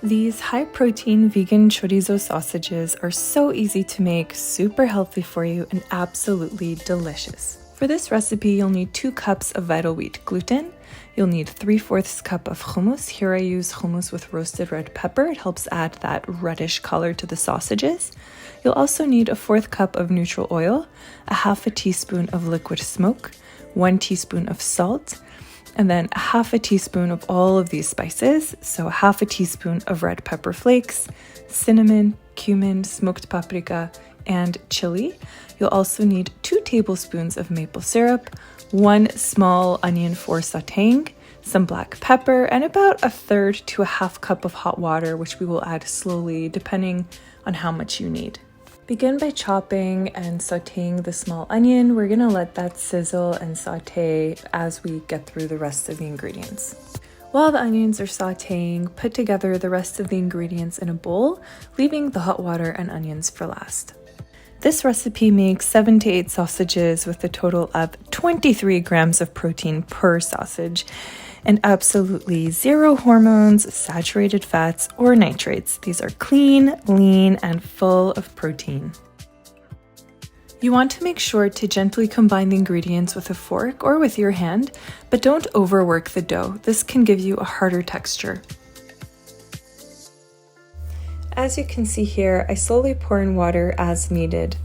These high-protein vegan chorizo sausages are so easy to make, super healthy for you, and absolutely delicious. For this recipe, you'll need 2 cups of vital wheat gluten. You'll need 3/4 cup of hummus. Here I use hummus with roasted red pepper. It helps add that reddish color to the sausages. You'll also need a 1/4 cup of neutral oil, a 1/2 teaspoon of liquid smoke, 1 teaspoon of salt, and then a 1/2 teaspoon of all of these spices. So a 1/2 teaspoon of red pepper flakes, cinnamon, cumin, smoked paprika, and chili. You'll also need 2 tablespoons of maple syrup, 1 small onion for sauteing, some black pepper, and about 1/3 to a 1/2 cup of hot water, which we will add slowly depending on how much you need. Begin by chopping and sauteing the small onion. We're gonna let that sizzle and saute as we get through the rest of the ingredients. While the onions are sauteing, put together the rest of the ingredients in a bowl, leaving the hot water and onions for last. This recipe makes 7 to 8 sausages with a total of 23 grams of protein per sausage, and absolutely 0 hormones, saturated fats, or nitrates. These are clean, lean, and full of protein. You want to make sure to gently combine the ingredients with a fork or with your hand, but don't overwork the dough. This can give you a harder texture. As you can see here, I slowly pour in water as needed.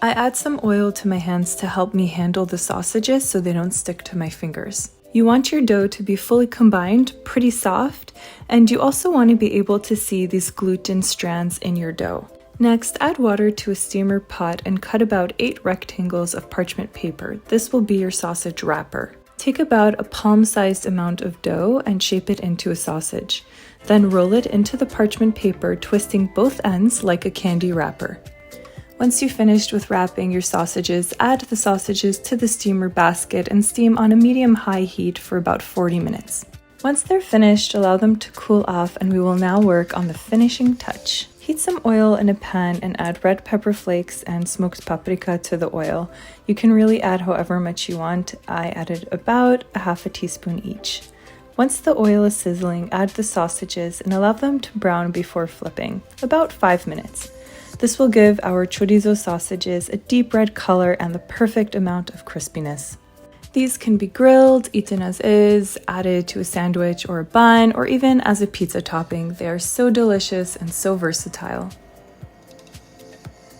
I add some oil to my hands to help me handle the sausages so they don't stick to my fingers. You want your dough to be fully combined, pretty soft, and you also want to be able to see these gluten strands in your dough. Next, add water to a steamer pot and cut about 8 rectangles of parchment paper. This will be your sausage wrapper. Take about a palm-sized amount of dough and shape it into a sausage. Then roll it into the parchment paper, twisting both ends like a candy wrapper. Once you've finished with wrapping your sausages, add the sausages to the steamer basket and steam on a medium-high heat for about 40 minutes. Once they're finished, allow them to cool off, and we will now work on the finishing touch. Heat some oil in a pan and add red pepper flakes and smoked paprika to the oil. You can really add however much you want. I added about a 1/2 teaspoon each. Once the oil is sizzling, add the sausages and allow them to brown before flipping, about 5 minutes. This will give our chorizo sausages a deep red color and the perfect amount of crispiness. These can be grilled, eaten as is, added to a sandwich or a bun, or even as a pizza topping. They are so delicious and so versatile.